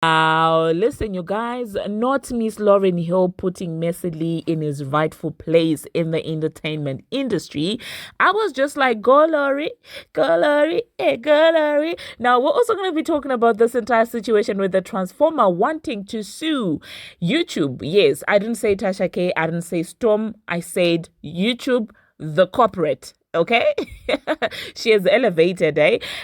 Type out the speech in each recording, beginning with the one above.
Listen, you guys, not Miss Lauryn Hill putting Messi Lee in his rightful place in the entertainment industry. I was just like, go Laurie, hey, go Laurie. Now, we're also going to be talking about this entire situation with the Transformer wanting to sue YouTube. Yes, I didn't say Tasha K, I didn't say Storm, I said YouTube, the corporate. Okay, she has elevated,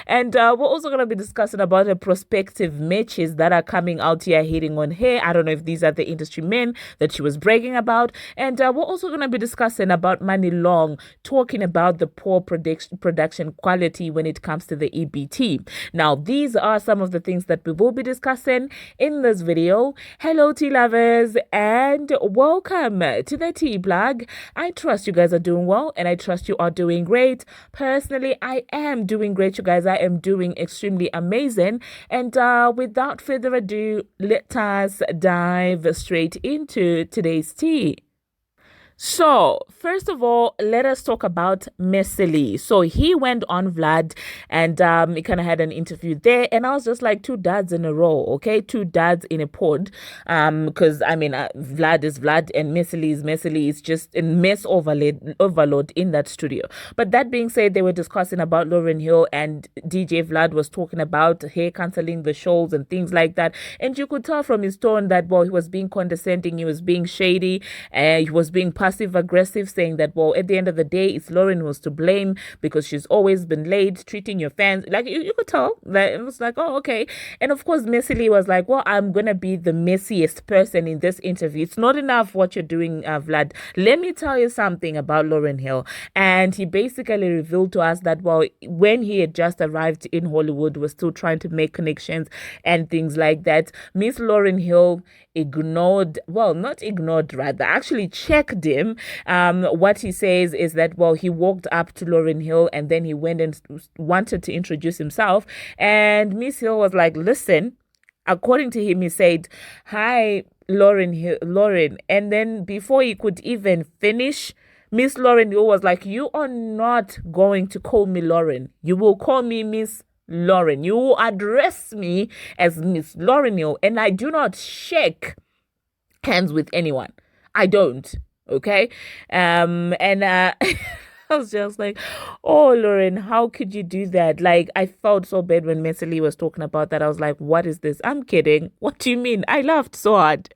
and we're also going to be discussing about the prospective matches that are coming out here hitting on her. I don't know if these are the industry men that she was bragging about, and we're also going to be discussing about Money Long talking about the poor production quality when it comes to the EBT. Now, these are some of the things that we will be discussing in this video. Hello, tea lovers, and welcome to the Tea Blog. I trust you guys are doing well, and I trust you are doing great. Personally, I am doing great, you guys. I am doing extremely amazing. And without further ado, let us dive straight into today's tea. So, first of all, let us talk about Messi Lee. So he went on Vlad and he kind of had an interview there. And I was just like, two dads in a row, okay? Two dads in a pod. Because, Vlad is Vlad and Messi Lee is Messi Lee. It's just a mess overload in that studio. But that being said, they were discussing about Lauryn Hill and DJ Vlad was talking about her cancelling the shows and things like that. And you could tell from his tone that, well, he was being condescending, he was being shady, he was being passive aggressive, saying that, well, at the end of the day, it's Lauryn who's to blame because she's always been late, treating your fans. Like, you could tell that it was like, oh, okay. And of course, Messi Lee was like, well, I'm going to be the messiest person in this interview. It's not enough what you're doing, Vlad. Let me tell you something about Lauryn Hill. And he basically revealed to us that, well, when he had just arrived in Hollywood, was still trying to make connections and things like that. Miss Lauryn Hill actually checked him. What he says is that, well, he walked up to Lauryn Hill and then he went and wanted to introduce himself. And Miss Hill was like, listen, according to him, he said, hi, Lauryn. And then before he could even finish, Miss Lauryn Hill was like, you are not going to call me Lauryn. You will call me Miss Lauryn. You address me as Miss Lauryn Hill, and I do not shake hands with anyone. I don't. Okay. I was just like, oh, Lauryn, how could you do that? Like, I felt so bad when Messi Lee was talking about that. I was like, what is this? I'm kidding. What do you mean? I laughed so hard.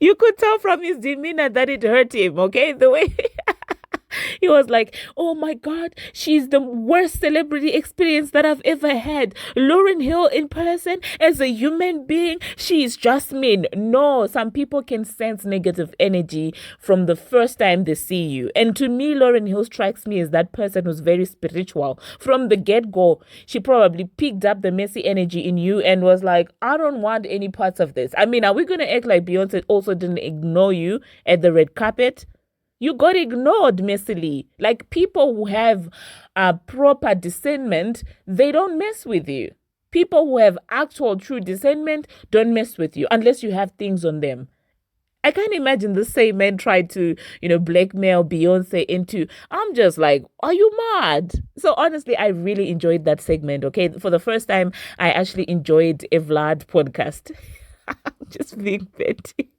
You could tell from his demeanor that it hurt him, okay? The way he was like, oh my God, she's the worst celebrity experience that I've ever had. Lauryn Hill in person, as a human being, she's just mean. No, some people can sense negative energy from the first time they see you. And to me, Lauryn Hill strikes me as that person who's very spiritual. From the get-go, she probably picked up the messy energy in you and was like, I don't want any parts of this. I mean, are we going to act like Beyonce also didn't ignore you at the red carpet? You got ignored, Messi Lee. Like, people who have proper discernment, they don't mess with you. People who have actual true discernment don't mess with you unless you have things on them. I can't imagine the same man tried to, blackmail Beyonce into, I'm just like, are you mad? So honestly, I really enjoyed that segment, okay? For the first time, I actually enjoyed a Vlad podcast. I'm just being petty.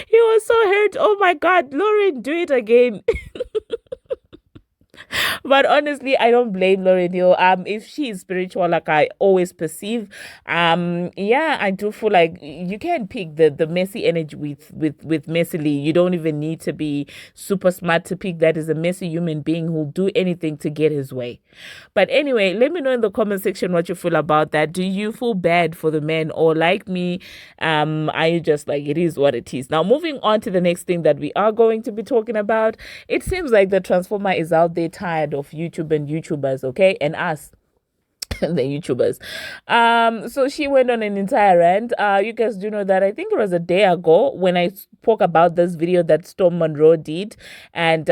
He was so hurt. Oh my God, Lauryn, do it again. But honestly, I don't blame Lauryn Hill. If she is spiritual, like I always perceive, I do feel like you can pick the messy energy with Messi Lee. You don't even need to be super smart to pick that as a messy human being who'll do anything to get his way. But anyway, let me know in the comment section what you feel about that. Do you feel bad for the men, or like me, are you just like, it is what it is? Now, moving on to the next thing that we are going to be talking about, it seems like the Transformer is out there tired of YouTube and YouTubers, okay, and us. The YouTubers. So she went on an entire rant. You guys do know that I think it was a day ago when I spoke about this video that Storm Monroe did, and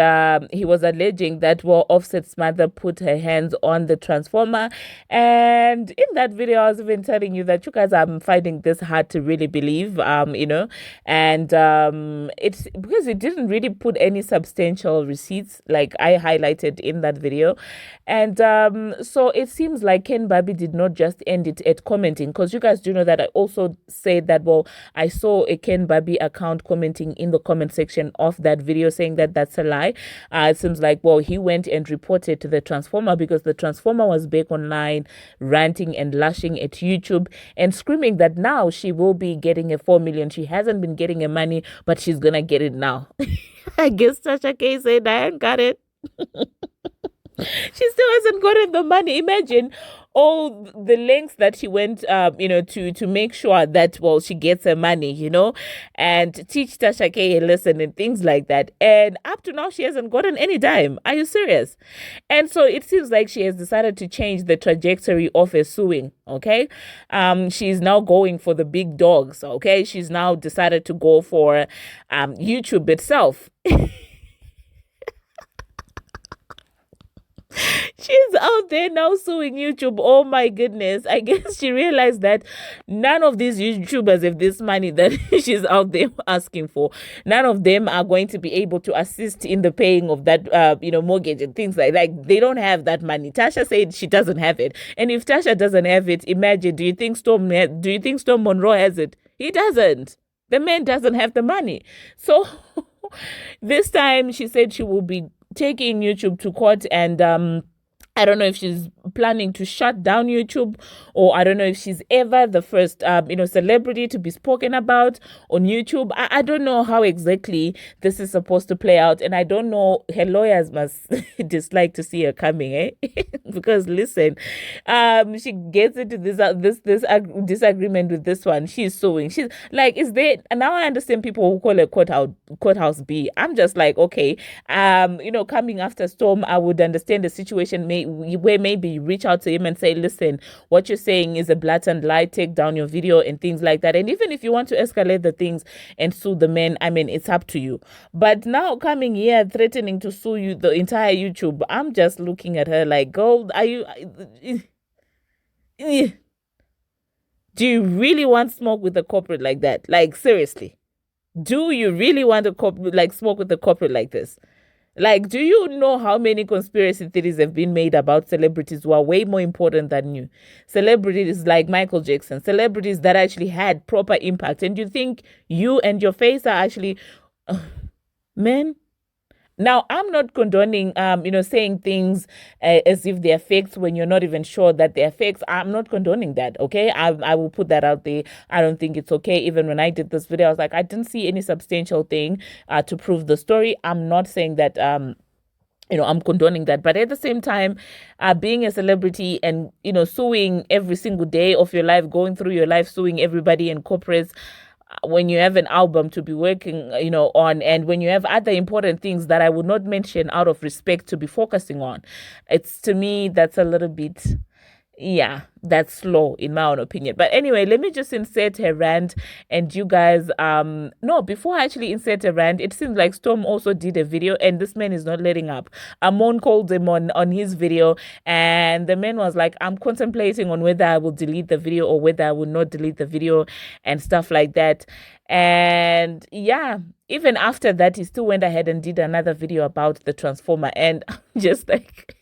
he was alleging that, well, Offset's mother put her hands on the Transformer. And in that video, I was even telling you that you guys are finding this hard to really believe, and it's because it didn't really put any substantial receipts like I highlighted in that video. And so it seems like Ken Barbie did not just end it at commenting, because you guys do know that I also said that, well, I saw a Ken Barbie account commenting in the comment section of that video saying that that's a lie. It seems like, well, he went and reported to the Transformer because the Transformer was back online ranting and lashing at YouTube and screaming that now she will be getting a 4 million. She hasn't been getting a money, but she's gonna get it now. I guess Tasha K said I ain't got it. She still hasn't gotten the money. Imagine all the lengths that she went, to make sure that, well, she gets her money, and teach Tasha K a lesson and things like that. And up to now, she hasn't gotten any dime. Are you serious? And so it seems like she has decided to change the trajectory of her suing. Okay, she's now going for the big dogs. Okay, she's now decided to go for YouTube itself. She's out there now suing YouTube. Oh my goodness. I guess she realized that none of these YouTubers have this money that she's out there asking for. None of them are going to be able to assist in the paying of that, mortgage and things like that. They don't have that money. Tasha said she doesn't have it. And if Tasha doesn't have it, imagine, do you think Storm Monroe has it? He doesn't. The man doesn't have the money. So this time she said she will be taking YouTube to court, and I don't know if she's planning to shut down YouTube, or I don't know if she's ever the first, celebrity to be spoken about on YouTube. I don't know how exactly this is supposed to play out, and I don't know. Her lawyers must dislike to see her coming, eh? Because listen, she gets into this disagreement with this one. She's suing. She's like, is there? And now I understand people who call her courthouse B. I'm just like, okay, coming after Storm, I would understand the situation where maybe you reach out to him and say, listen, what you're saying is a blatant lie, take down your video and things like that. And even if you want to escalate the things and sue the man, I mean, it's up to you. But now coming here threatening to sue you, the entire YouTube, I'm just looking at her like, girl, are you do you really want smoke with a corporate like that? Like, seriously, do you really want to smoke with a corporate like this? Like, do you know how many conspiracy theories have been made about celebrities who are way more important than you? Celebrities like Michael Jackson, celebrities that actually had proper impact. And you think you and your face are actually men? Now, I'm not condoning, saying things as if they're fakes when you're not even sure that they're fakes. I'm not condoning that, okay? I will put that out there. I don't think it's okay. Even when I did this video, I was like, I didn't see any substantial thing to prove the story. I'm not saying that, I'm condoning that. But at the same time, being a celebrity and, suing every single day of your life, going through your life, suing everybody and corporates, when you have an album to be working, on, and when you have other important things that I would not mention out of respect to be focusing on, it's, to me, that's a little bit, yeah, that's slow in my own opinion. But anyway, let me just insert her rant, and you guys, no, before I actually insert a rant, it seems like Storm also did a video, and this man is not letting up. Amon called him on his video, and the man was like, I'm contemplating on whether I will delete the video or whether I will not delete the video and stuff like that. And yeah, even after that, he still went ahead and did another video about the Transformer, and just like,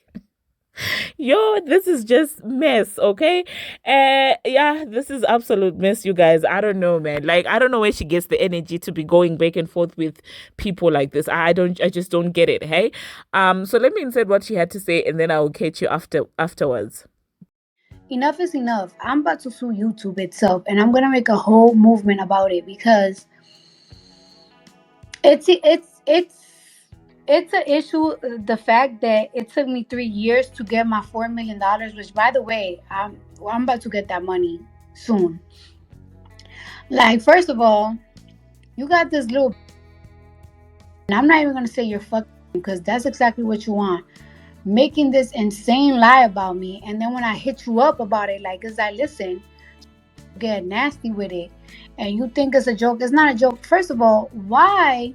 yo, this is just mess, okay? Yeah, this is absolute mess, you guys. I don't know, man. Like, I don't know where she gets the energy to be going back and forth with people like this. I just don't get it, hey? So let me insert what she had to say, and then I will catch you afterwards. Enough is enough. I'm about to sue YouTube itself, and I'm gonna make a whole movement about it because it's an issue. The fact that it took me 3 years to get my $4 million, which, by the way, I'm about to get that money soon. Like, first of all, you got this little, and I'm not even gonna say you're fucking, because that's exactly what you want, making this insane lie about me, and then when I hit you up about it, like, cause I listen, get nasty with it, and you think it's a joke. It's not a joke. First of all, why?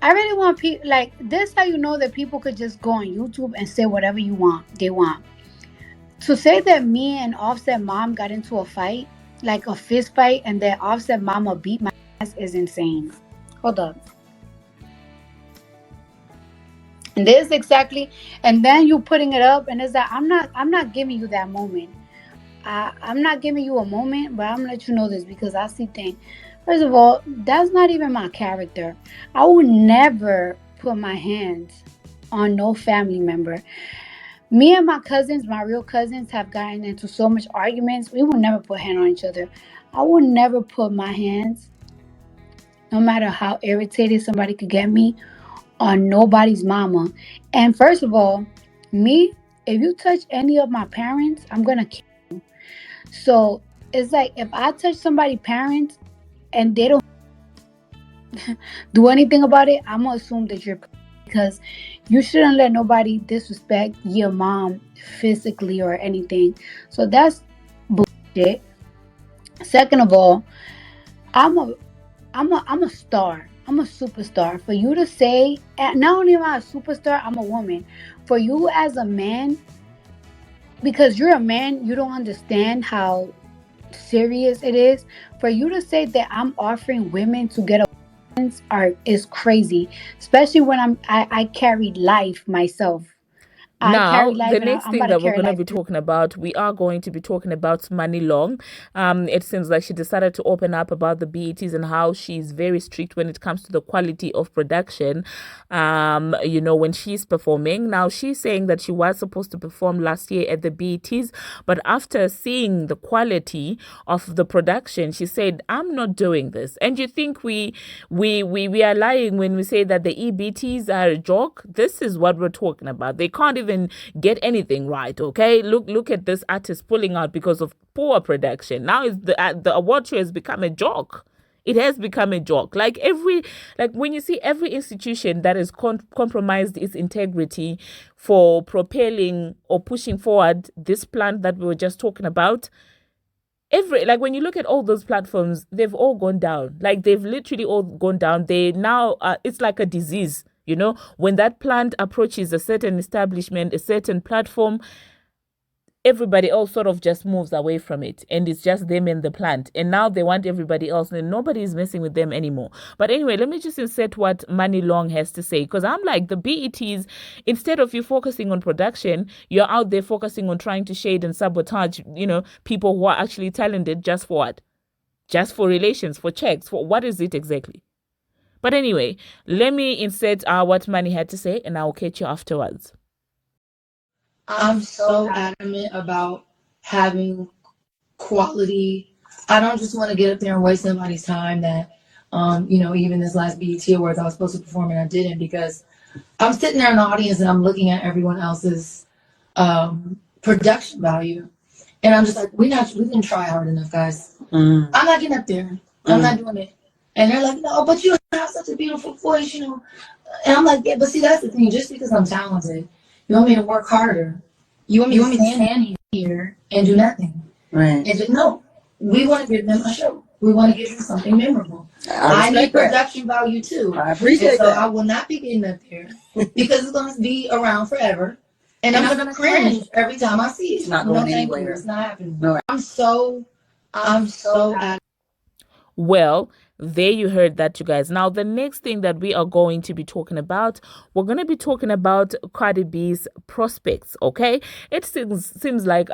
I really want people like this. How you know that people could just go on YouTube and say whatever they want. To say that me and Offset mom got into a fight, like a fist fight, and that Offset mama beat my ass is insane. Hold up. And this exactly, and then you putting it up, and it's that I'm not giving you that moment. I'm not giving you a moment, but I'm gonna let you know this because I see things. First of all, that's not even my character. I will never put my hands on no family member. Me and my cousins, my real cousins, have gotten into so much arguments. We will never put hand on each other. I will never put my hands, no matter how irritated somebody could get me, on nobody's mama. And first of all, me, if you touch any of my parents, I'm gonna kill. So it's like if I touch somebody's parents and they don't do anything about it, I'm gonna assume that you're crazy, because you shouldn't let nobody disrespect your mom physically or anything. So that's bullshit. Second of all, I'm a I'm a star. I'm a superstar. For you to say, and not only am I a superstar, I'm a woman. For you as a man, because you're a man, you don't understand how serious it is. For you to say that I'm offering women to get are is crazy. Especially when I carry life myself. I carry Now, the life, and next I'm thing about to that we're carry going to life. be talking about, we are going to be talking about Money Long. It seems like she decided to open up about the BETs and how she's very strict when it comes to the quality of production. When she's performing. Now, she's saying that she was supposed to perform last year at the BETs, but after seeing the quality of the production, she said, "I'm not doing this." And you think we are lying when we say that the EBTs are a joke? This is what we're talking about. They can't even get anything right. Okay, look at this artist pulling out because of poor production. Now is the award show has become a joke. It has become a joke. Like when you see every institution that has compromised its integrity for propelling or pushing forward this plan that we were just talking about, like when you look at all those platforms, they've all gone down. Like they've literally all gone down. They now it's like a disease. When that plant approaches a certain establishment, a certain platform, everybody else sort of just moves away from it, and it's just them and the plant, and now they want everybody else, and nobody is messing with them anymore. But anyway, let me just insert what Money Long has to say, because I'm like, the BETs, instead of you focusing on production, you're out there focusing on trying to shade and sabotage people who are actually talented. Just for what? Just for relations, for checks, for what is it exactly? But anyway, let me insert what Money had to say, and I'll catch you afterwards. I'm so adamant about having quality. I don't just want to get up there and waste somebody's time that, even this last BET Awards, I was supposed to perform and I didn't, because I'm sitting there in the audience and I'm looking at everyone else's production value. And I'm just like, we didn't try hard enough, guys. I'm not getting up there. I'm not doing it. And they're like, no, but you have such a beautiful voice, And I'm like, yeah, but see, that's the thing. Just because I'm talented, you want me to work harder. You want me to stand here and do nothing. Right. And just, no, we want to give them a show. We want to give them something memorable. I need production value too. I appreciate that. So I will not be getting up there because it's going to be around forever. And I'm going to cringe every time I see it. It's not going anywhere. It's not happening. No. I'm so Well, there you heard that, you guys. Now, the next thing that we are going to be talking about, we're going to be talking about Cardi B's prospects, okay? It seems like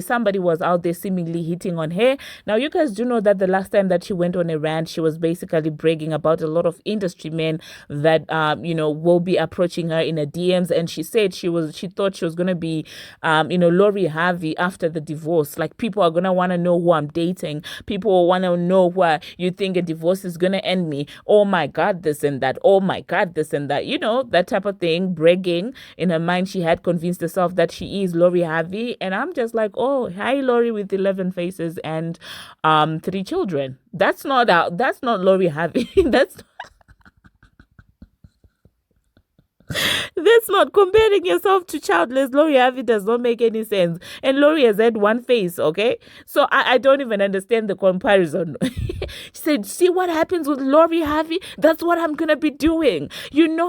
somebody was out there seemingly hitting on her. Now, you guys do know that the last time that she went on a rant, she was basically bragging about a lot of industry men that, will be approaching her in her DMs. And she said she thought she was going to be, Lori Harvey after the divorce. Like, people are going to want to know who I'm dating. People will want to know why you think a divorce is going to end me. Oh my God, this and that. Oh my God, this and that. That type of thing, bragging. In her mind, she had convinced herself that she is Lori Harvey. And I'm just like, oh, hi, Lori with 11 faces and 3 children. That's not Lori Harvey. That's not comparing yourself to childless Lori Harvey. Does not make any sense. And Lori has had one face, okay? So I don't even understand the comparison. She said, see what happens with Lori Harvey? That's what I'm going to be doing.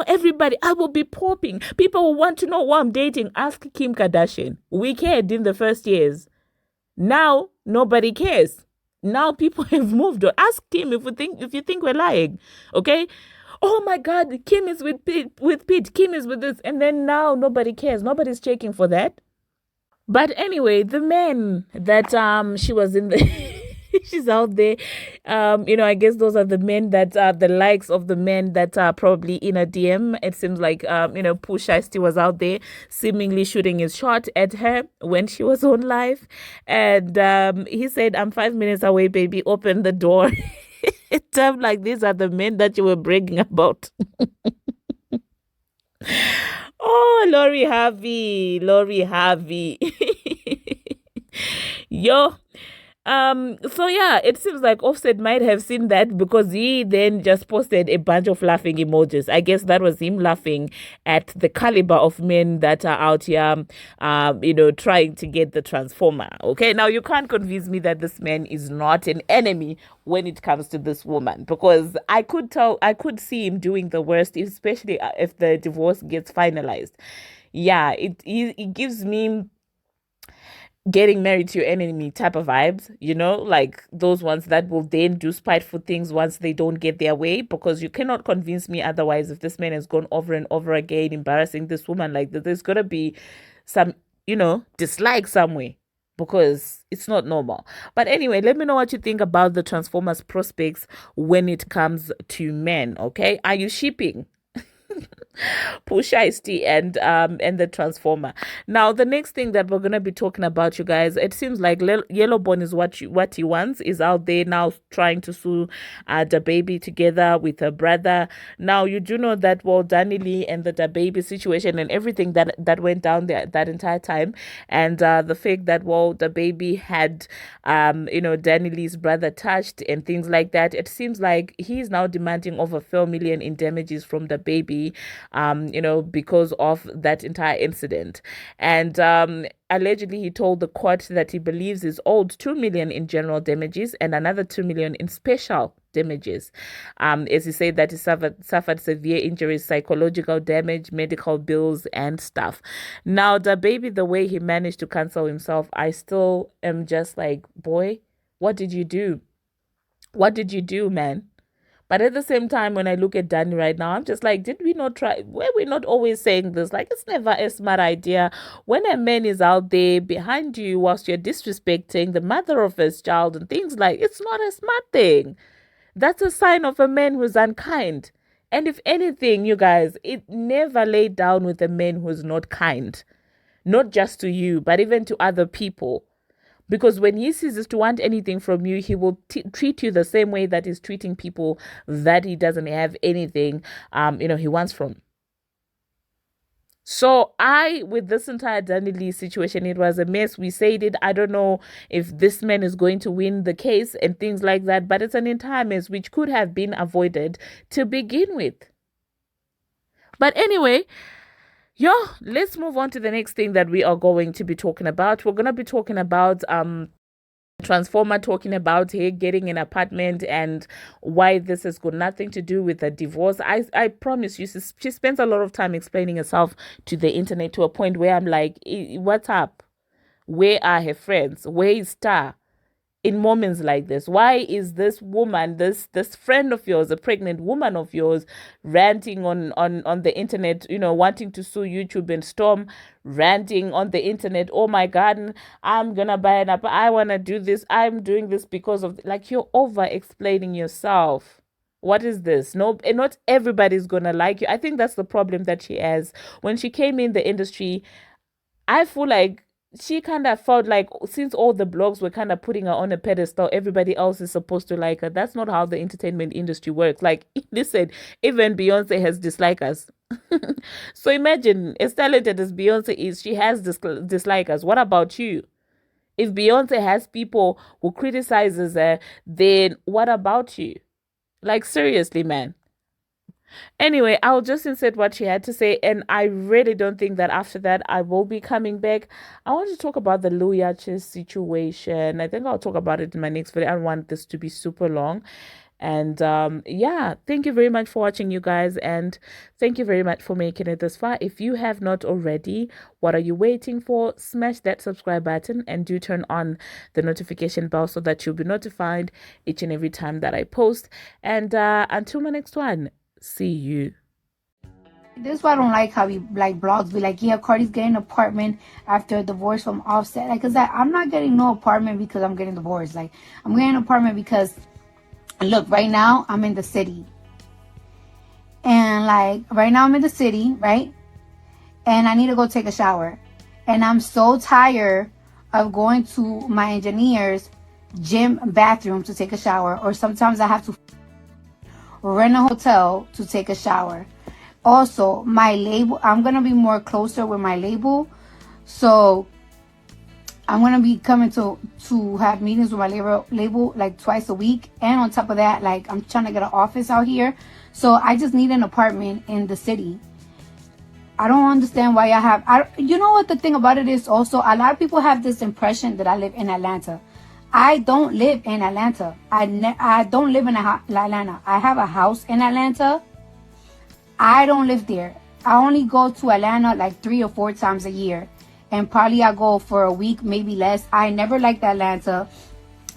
Everybody, I will be popping. People will want to know who I'm dating. Ask Kim Kardashian. We cared in the first years. Now, nobody cares. Now people have moved on. Ask Kim if you think we're lying, okay? Oh my God, Kim is with Pete. Kim is with this. And then now nobody cares. Nobody's checking for that. But anyway, the men that she was in the she's out there. I guess those are the men that are the likes of the men that are probably in a DM. It seems like Pooh Shiesty was out there seemingly shooting his shot at her when she was on live. And he said, I'm 5 minutes away, baby. Open the door. I'm like, these are the men that you were bragging about. Oh, Lori Harvey. Yo, so yeah, it seems like Offset might have seen that because he then just posted a bunch of laughing emojis. I guess that was him laughing at the caliber of men that are out here, trying to get the transformer. Okay, now you can't convince me that this man is not an enemy when it comes to this woman, because I could see him doing the worst, especially if the divorce gets finalized. Yeah, it gives me getting married to your enemy type of vibes, like those ones that will then do spiteful things once they don't get their way, because you cannot convince me otherwise. If this man has gone over and over again embarrassing this woman, like there's gonna be some, dislike somewhere, because it's not normal. But anyway, let me know what you think about the Transformers prospects when it comes to men. Okay, are you shipping Pooh Shiesty and the Transformer? Now, the next thing that we're gonna be talking about, you guys, it seems like Yellowbone is what he wants, is out there now trying to sue the baby together with her brother. Now, you do know that, well, Danny Lee and the baby situation and everything that went down there that entire time, and the fact that, well, the baby had Danny Lee's brother touched and things like that. It seems like he's now demanding over 4 million in damages from the baby, because of that entire incident. And allegedly, he told the court that he believes is owed 2 million in general damages and another 2 million in special damages. As he said that he suffered severe injuries, psychological damage, medical bills, and stuff. Now, the baby, the way he managed to cancel himself, I still am just like, boy, what did you do? What did you do, man? But at the same time, when I look at Danny right now, I'm just like, did we not try? Were we not always saying this? Like, it's never a smart idea when a man is out there behind you whilst you're disrespecting the mother of his child and things like, it's not a smart thing. That's a sign of a man who's unkind. And if anything, you guys, it never laid down with a man who's not kind. Not just to you, but even to other people. Because when he ceases to want anything from you, he will treat you the same way that he's treating people that he doesn't have anything, he wants from. So with this entire Danny Lee situation, it was a mess. We said it. I don't know if this man is going to win the case and things like that, but it's an entire mess which could have been avoided to begin with. But anyway, let's move on to the next thing that we are going to be talking about. We're going to be talking about Transformer talking about her getting an apartment and why this has got nothing to do with a divorce. I promise you, she spends a lot of time explaining herself to the internet to a point where I'm like, what's up? Where are her friends? Where is Star? In moments like this, why is this woman, this friend of yours, a pregnant woman of yours, ranting on the internet, wanting to sue YouTube, and Storm ranting on the internet, oh my God, I'm gonna buy an app, I wanna do this, I'm doing this because of, like, you're over explaining yourself. What is this? No, and not everybody's gonna like you. I think that's the problem that she has. When she came in the industry, I feel like she kind of felt like, since all the blogs were kind of putting her on a pedestal, everybody else is supposed to like her. That's not how the entertainment industry works. Like, listen, even Beyonce has dislikers. So imagine, as talented as Beyonce is, she has dislikers. What about you? If Beyonce has people who criticizes her, then what about you? Like, seriously, man. Anyway, I'll just insert what she had to say, and I really don't think that after that I will be coming back. I want to talk about the Lou Yaches situation. I think I'll talk about it in my next video. I don't want this to be super long. And yeah, thank you very much for watching, you guys, and thank you very much for making it this far. If you have not already, what are you waiting for? Smash that subscribe button and do turn on the notification bell so that you'll be notified each and every time that I post. And until my next one, See you. This is why I don't like how we like blogs be like, yeah, Cardi's getting an apartment after a divorce from Offset. Like, cause I'm not getting no apartment because I'm getting divorced. Like, I'm getting an apartment because, look, right now I'm in the city, and like right now I'm in the city, right? And I need to go take a shower, and I'm so tired of going to my engineer's gym bathroom to take a shower, or sometimes I have to rent a hotel to take a shower. Also, my label, I'm gonna be more closer with my label, so I'm gonna be coming to have meetings with my label like twice a week. And on top of that, like, I'm trying to get an office out here, so I just need an apartment in the city. I don't understand why you know what the thing about it is also, a lot of people have this impression that I live in Atlanta. I don't live in Atlanta. I don't live in Atlanta. I have a house in Atlanta. I don't live there. I only go to Atlanta like 3 or 4 times a year. And probably I go for a week, maybe less. I never liked Atlanta.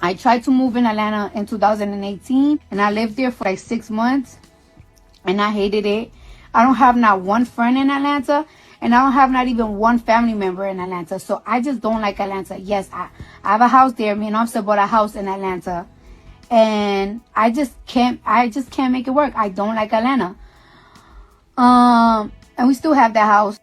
I tried to move in Atlanta in 2018, and I lived there for like 6 months, and I hated it. I don't have not one friend in Atlanta, and I don't have not even one family member in Atlanta. So I just don't like Atlanta. Yes, I have a house there. Me and Offset bought a house in Atlanta, and I just can't make it work. I don't like Atlanta. And we still have that house.